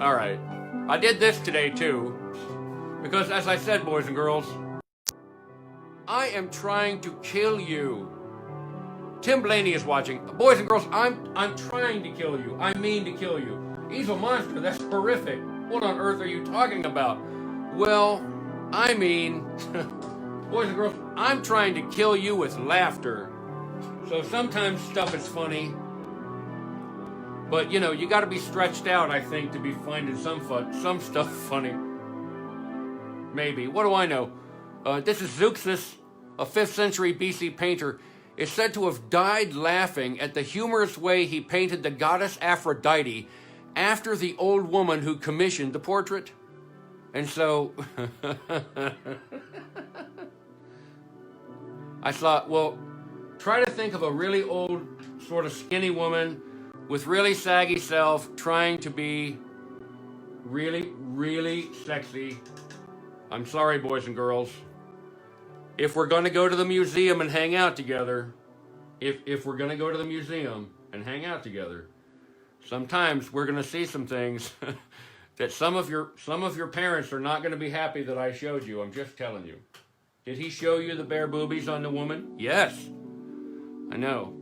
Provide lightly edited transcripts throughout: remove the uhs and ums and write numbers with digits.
All right. I did this today too, because as I said, boys and girls, I am trying to kill you. Tim Blaney is watching. Boys and girls, I'm trying to kill you. I mean to kill you. Evil monster, that's horrific. What on earth are you talking about? Well, I mean, boys and girls, I'm trying to kill you with laughter. So sometimes stuff is funny, but you know, you got to be stretched out, I think, to be finding some stuff funny. Maybe. What do I know? This is ZEUXIS, a 5th century BC painter, is said to have died laughing at the humorous way he painted the goddess Aphrodite after the old woman who commissioned the portrait. And so I thought, well, try to think of a really old, sort of skinny woman with really saggy self trying to be really, really sexy. I'm sorry, boys and girls. If we're going to go to the museum and hang out together, if we're going to go to the museum and hang out together, sometimes we're going to see some things that some of your parents are not going to be happy that I showed you. I'm just telling you. Did he show you the bare boobies on the woman? Yes. I know.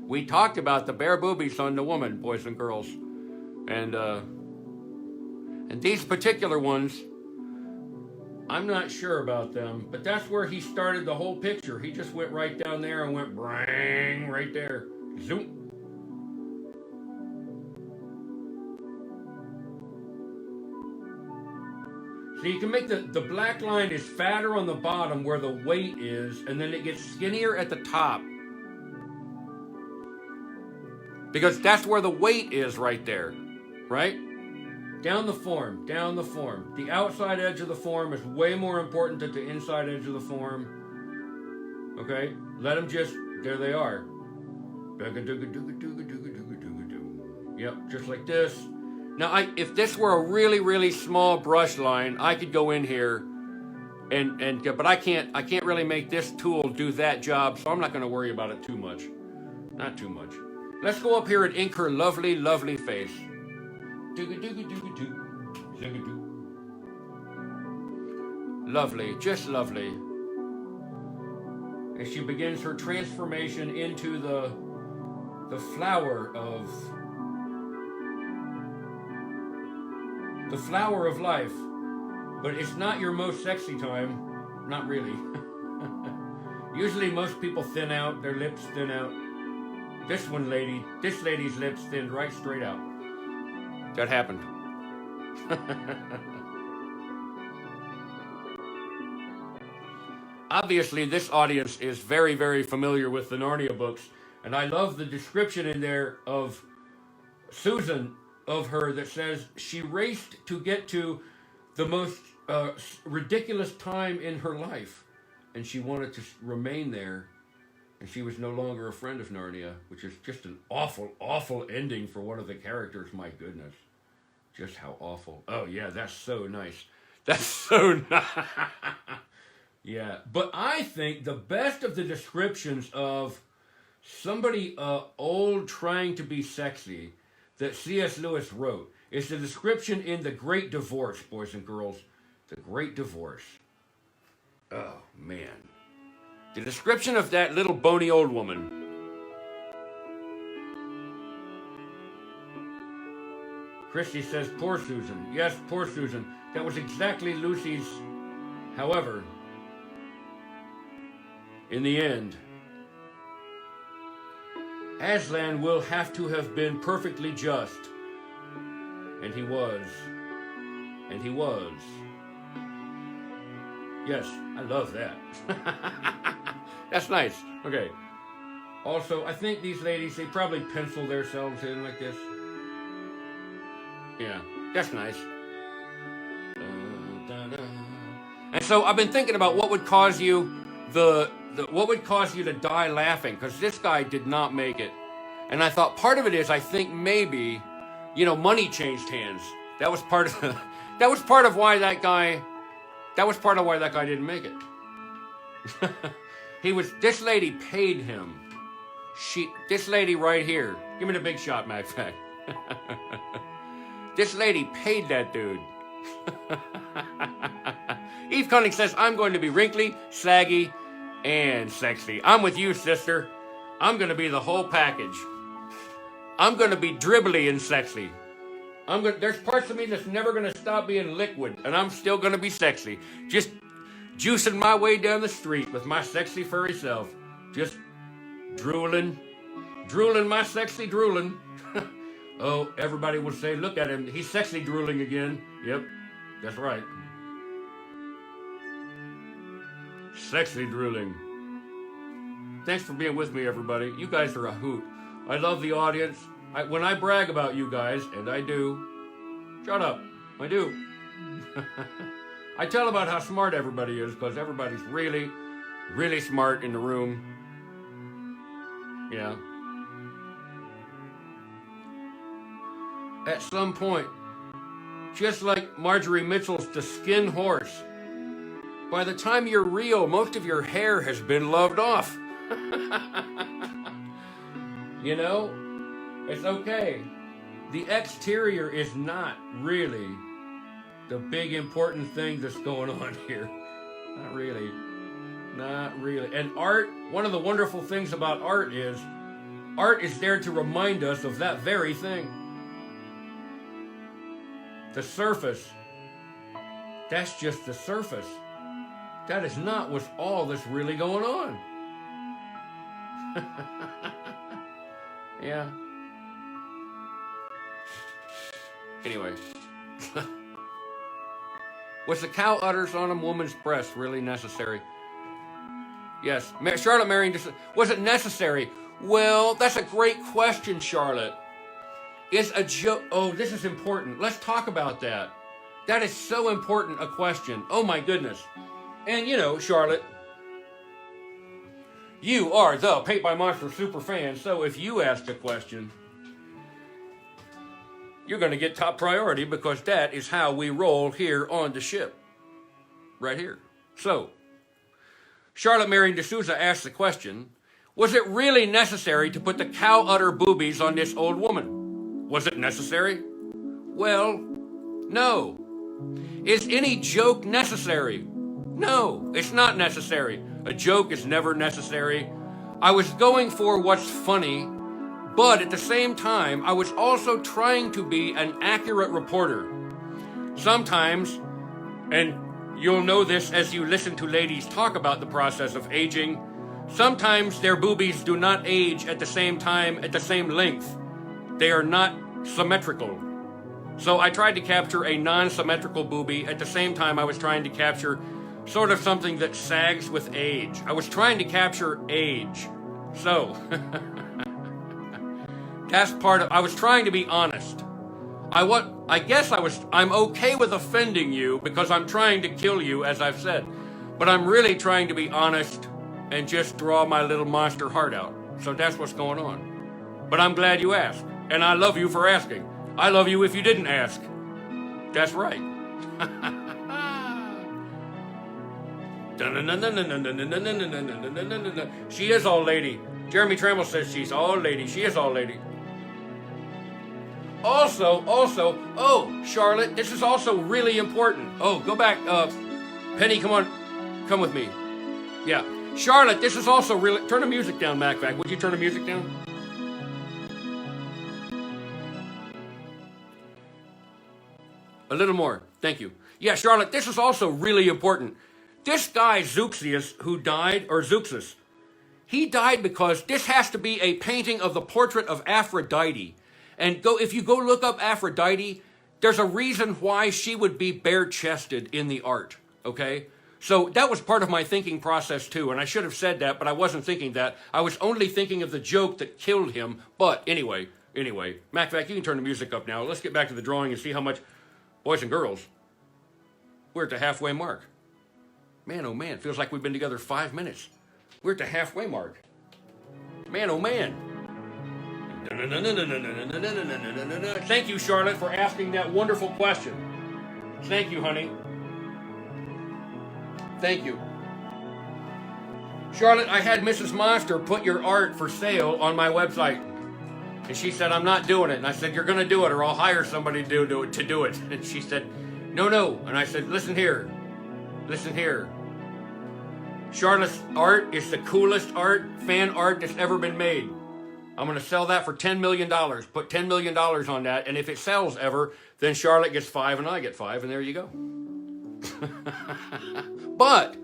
We talked about the bare boobies on the woman, boys and girls. And these particular ones, I'm not sure about them, but that's where he started the whole picture. He just went right down there and went brang right there. Zoom. So you can make the black line is fatter on the bottom where the weight is, and then it gets skinnier at the top. Because that's where the weight is right there, right? Down the form, down the form. The outside edge of the form is way more important than the inside edge of the form. Okay? Let them just, there they are. Yep, just like this. Now, if this were a really, really small brush line, I could go in here but I can't really make this tool do that job, so I'm not going to worry about it too much. Not too much. Let's go up here and ink her lovely, lovely face. Lovely, just lovely. As she begins her transformation into the flower of life. But it's not your most sexy time. Not really. Usually most people thin out, their lips thin out. This lady's lips thinned right straight out. That happened. Obviously, this audience is very, very familiar with the Narnia books, and I love the description in there of Susan, of her, that says she raced to get to the most ridiculous time in her life, and she wanted to remain there, and she was no longer a friend of Narnia, which is just an awful, awful ending for one of the characters. My goodness. Just how awful. Oh, yeah, that's so nice. That's so nice. Yeah, but I think the best of the descriptions of somebody old trying to be sexy that C.S. Lewis wrote is the description in The Great Divorce, boys and girls. The Great Divorce. Oh, man. The description of that little bony old woman. Christy says, poor Susan. Yes, poor Susan. That was exactly Lucy's. However, in the end, Aslan will have to have been perfectly just. And he was. And he was. Yes, I love that. That's nice. Okay. Also, I think these ladies, they probably pencil themselves in like this. Yeah, that's nice. And so I've been thinking about what would cause you what would cause you to die laughing, because this guy did not make it. And I thought part of it is, I think maybe, money changed hands. That was part of why that guy didn't make it. This lady paid him. This lady right here. Give me the big shot, Mac. This lady paid that dude. Eve Cunning says, I'm going to be wrinkly, saggy, and sexy. I'm with you, sister. I'm going to be the whole package. I'm going to be dribbly and sexy. There's parts of me that's never going to stop being liquid, and I'm still going to be sexy. Just juicing my way down the street with my sexy furry self. Just drooling my sexy drooling. Oh, everybody will say, look at him. He's sexy drooling again. Yep, that's right. Sexy drooling. Thanks for being with me, everybody. You guys are a hoot. I love the audience. When I brag about you guys, and I do, shut up, I do. I tell about how smart everybody is, because everybody's really, really smart in the room. Yeah. At some point, just like Marjorie Mitchell's The Skin Horse, by the time you're real, most of your hair has been loved off. You know, it's okay. The exterior is not really the big important thing that's going on here. Not really. Not really. And art, one of the wonderful things about art is there to remind us of that very thing. The surface, that's just the surface. That is not what's all that's really going on. Yeah. Anyway. Was the cow udders on a woman's breast really necessary? Yes. Charlotte Marion, was it necessary? Well, that's a great question, Charlotte. Is a joke... Oh, this is important. Let's talk about that. That is so important a question. Oh, my goodness. And, you know, Charlotte, you are the Paint by Monster super fan, so if you ask a question, you're going to get top priority, because that is how we roll here on the ship. Right here. So, Charlotte Marion D'Souza asked the question, was it really necessary to put the cow udder boobies on this old woman? Was it necessary? Well, no. Is any joke necessary? No, it's not necessary. A joke is never necessary. I was going for what's funny, but at the same time, I was also trying to be an accurate reporter. Sometimes, and you'll know this as you listen to ladies talk about the process of aging, sometimes their boobies do not age at the same time, at the same length. They are not symmetrical. So I tried to capture a non-symmetrical boobie. At the same time, I was trying to capture sort of something that sags with age. I was trying to capture age. So, that's part of... I was trying to be honest. I'm okay with offending you because I'm trying to kill you, as I've said. But I'm really trying to be honest and just draw my little monster heart out. So that's what's going on. But I'm glad you asked. And I love you for asking. I love you if you didn't ask. That's right. She is all lady. Jeremy Trammell says she's all lady. She is all lady. Also, oh, Charlotte, this is also really important. Oh, go back. Penny, come on. Come with me. Yeah. Charlotte, this is also really... Turn the music down, MacVac. Would you turn the music down? A little more. Thank you. Yeah, Charlotte, this is also really important. This guy, ZEUXIS, who died, or ZEUXIS, he died because this has to be a painting of the portrait of Aphrodite. And if you go look up Aphrodite, there's a reason why she would be bare-chested in the art, okay? So that was part of my thinking process too, and I should have said that, but I wasn't thinking that. I was only thinking of the joke that killed him. But anyway, MacVac, you can turn the music up now. Let's get back to the drawing and see how much... Boys and girls, we're at the halfway mark. Man, oh man, feels like we've been together 5 minutes. We're at the halfway mark. Man, oh man. Thank you, Charlotte, for asking that wonderful question. Thank you, honey. Thank you. Charlotte, I had Mrs. Monster put your art for sale on my website. And she said, I'm not doing it. And I said, you're going to do it or I'll hire somebody to do it. And she said, no. And I said, listen here. Charlotte's art is the coolest fan art that's ever been made. I'm going to sell that for $10 million. Put $10 million on that. And if it sells ever, then Charlotte gets 5 and I get 5. And there you go. But,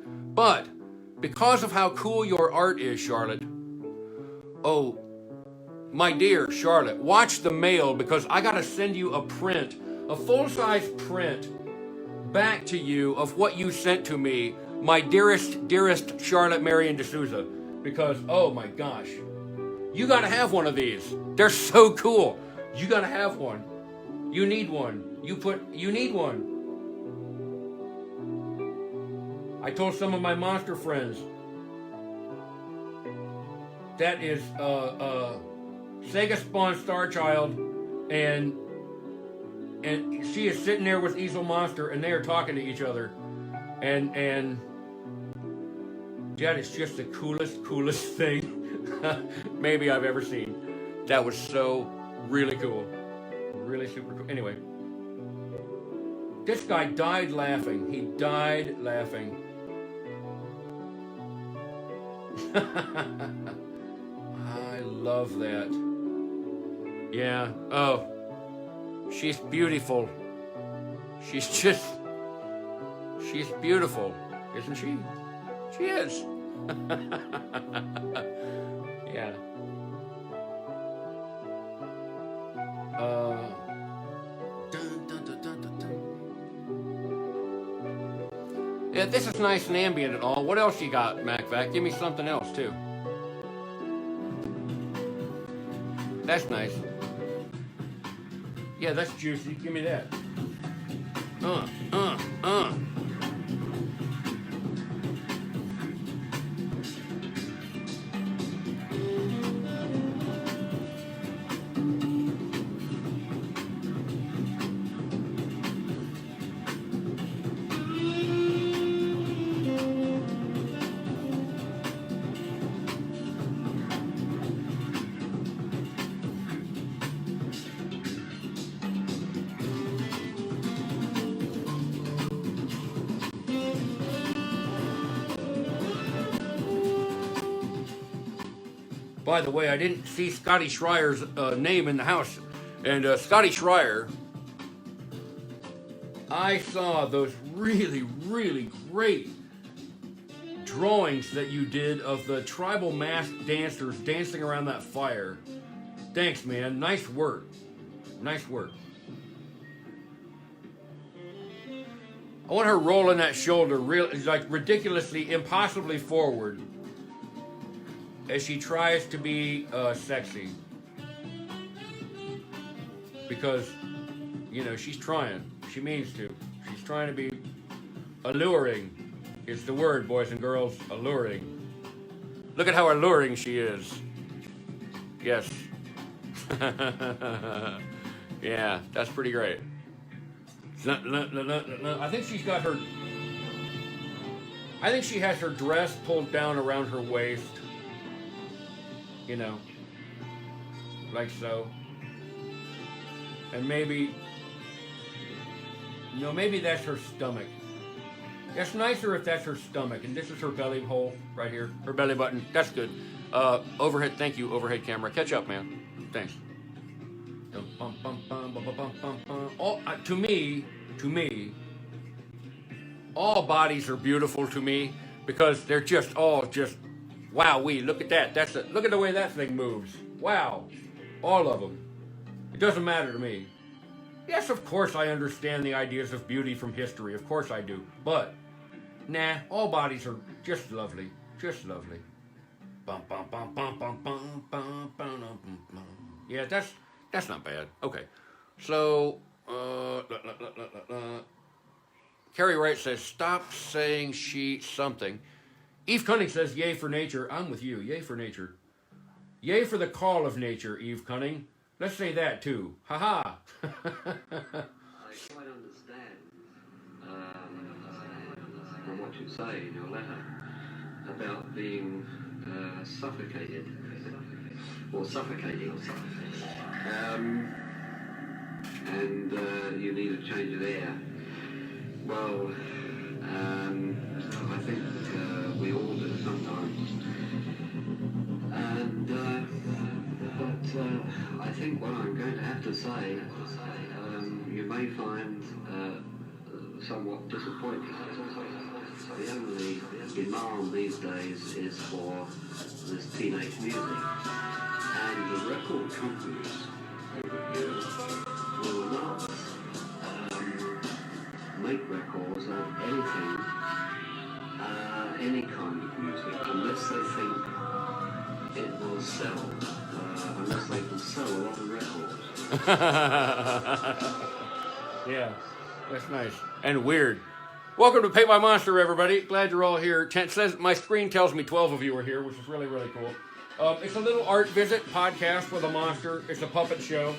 because of how cool your art is, Charlotte, oh, my dear Charlotte, watch the mail because I got to send you a print, a full-size print back to you of what you sent to me, my dearest Charlotte Marion D'Souza, because, oh my gosh, you got to have one of these. They're so cool. You got to have one. You need one. You need one. I told some of my monster friends, that is Sega Spawn Star Child, and she is sitting there with Easel Monster, and they are talking to each other, and that is just the coolest thing maybe I've ever seen. That was so really cool, really super cool. Anyway, this guy died laughing. He died laughing. I love that. Yeah. Oh, she's beautiful. She's beautiful, isn't she? She is. Yeah. Yeah, this is nice and ambient and all. What else you got, MacVac? Give me something else, too. That's nice. Yeah, that's juicy. Give me that. By the way, I didn't see Scotty Schreier's name in the house. And Scotty Schreier, I saw those really great drawings that you did of the tribal masked dancers dancing around that fire. Thanks, man. Nice work. Nice work. I want her rolling that shoulder like ridiculously, impossibly forward as she tries to be sexy. Because, you know, she's trying. She means to. She's trying to be alluring. It's the word, boys and girls, alluring. Look at how alluring she is. Yes. Yeah, that's pretty great. I think she's got her... I think she has her dress pulled down around her waist. You know, like so. And maybe, you know, maybe that's her stomach. That's nicer if that's her stomach. And this is her belly hole right here, her belly button. That's good. Overhead, thank you, overhead camera. Catch up, man. Thanks. To me, all bodies are beautiful to me because they're just all just, wowee, look at that. Look at the way that thing moves. Wow. All of them. It doesn't matter to me. Yes, of course I understand the ideas of beauty from history. Of course I do. But, nah, all bodies are just lovely. Just lovely. Yeah, that's not bad. Okay. So, Carrie Wright says, stop saying she something. Eve Cunning says, yay for nature. I'm with you. Yay for nature. Yay for the call of nature, Eve Cunning. Let's say that, too. Ha-ha. I quite understand from what you say in your letter about being suffocated. or suffocating. And you need a change of air. Well, I think we all do sometimes. And but I think what I'm going to have to say, you may find somewhat disappointing. The only demand these days is for this teenage music, and the record companies over here will not make records of anything, any kind of music, unless they think it will sell, unless they can sell a lot of records. Yeah, that's nice and weird. Welcome to Pay by Monster, everybody. Glad you're all here. Says my screen tells me 12 of you are here, which is really, really cool. It's a little art visit podcast with a monster. It's a puppet show.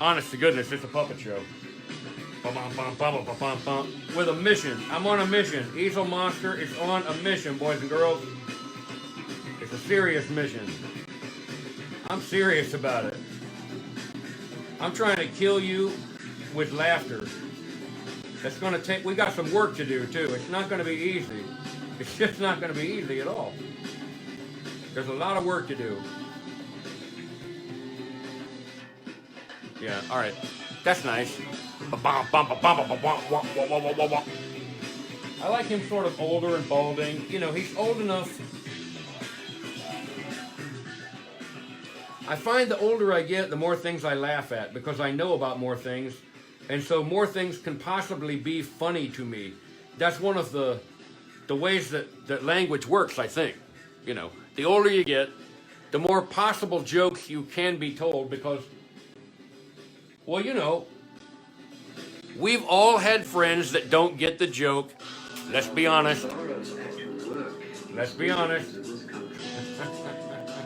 Honest to goodness, it's a puppet show. With a mission. I'm on a mission. Easel Monster is on a mission, boys and girls. It's a serious mission. I'm serious about it. I'm trying to kill you with laughter. That's going to take, we got some work to do too. It's not going to be easy. It's just not going to be easy at all. There's a lot of work to do. Yeah, all right. That's nice. I like him sort of older and balding. You know, he's old enough. I find the older I get, the more things I laugh at because I know about more things. And so more things can possibly be funny to me. That's one of the ways that language works, I think. You know, the older you get, the more possible jokes you can be told because, well, you know, we've all had friends that don't get the joke. Let's be honest. Let's be honest.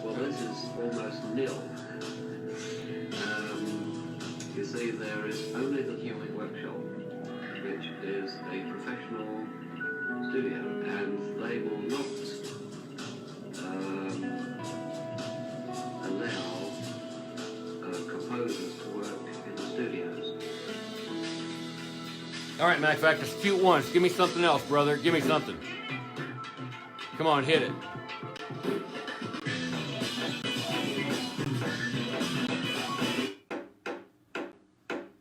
Well, this is almost nil. You see, there is only the Human Workshop, which is a professional studio, and they will not allow composers to work in the studios. All right, Mac Fact, it's cute once. Give me something else, brother. Give me something. Come on, hit it.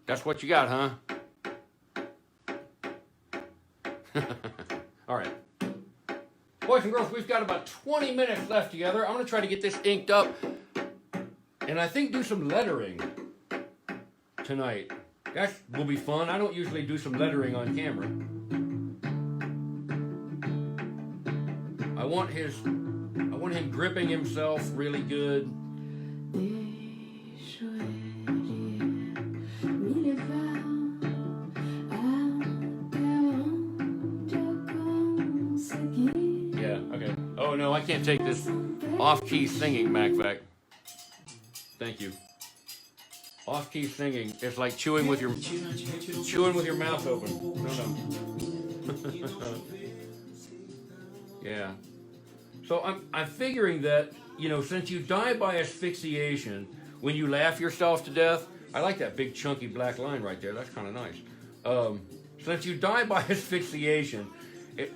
That's what you got, huh? All right. Boys and girls, we've got about 20 minutes left together. I'm going to try to get this inked up and I think do some lettering tonight. That will be fun. I don't usually do some lettering on camera. I want him gripping himself really good. Oh no, I can't take this off-key singing, MacVac. Thank you. Off-key singing is like chewing with your mouth open. No. Yeah. So I'm figuring that, you know, since you die by asphyxiation when you laugh yourself to death, I like that big chunky black line right there. That's kind of nice. Since you die by asphyxiation,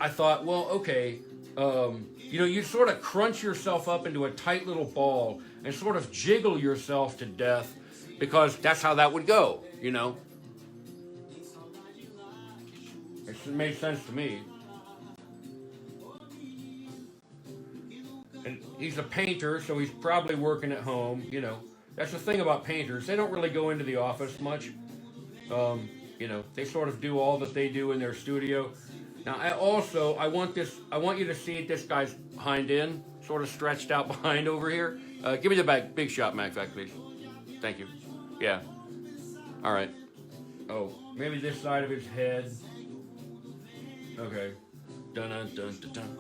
I thought, well, okay. You know, you sort of crunch yourself up into a tight little ball and sort of jiggle yourself to death because that's how that would go, you know. It made sense to me. And he's a painter, so he's probably working at home, you know. That's the thing about painters. They don't really go into the office much. You know, they sort of do all that they do in their studio. Now, I want you to see this guy's hind end, sort of stretched out behind over here. Give me the big shot, MacVac, please. Thank you. Yeah. All right. Oh, maybe this side of his head. Okay. Dun dun dun dun dun.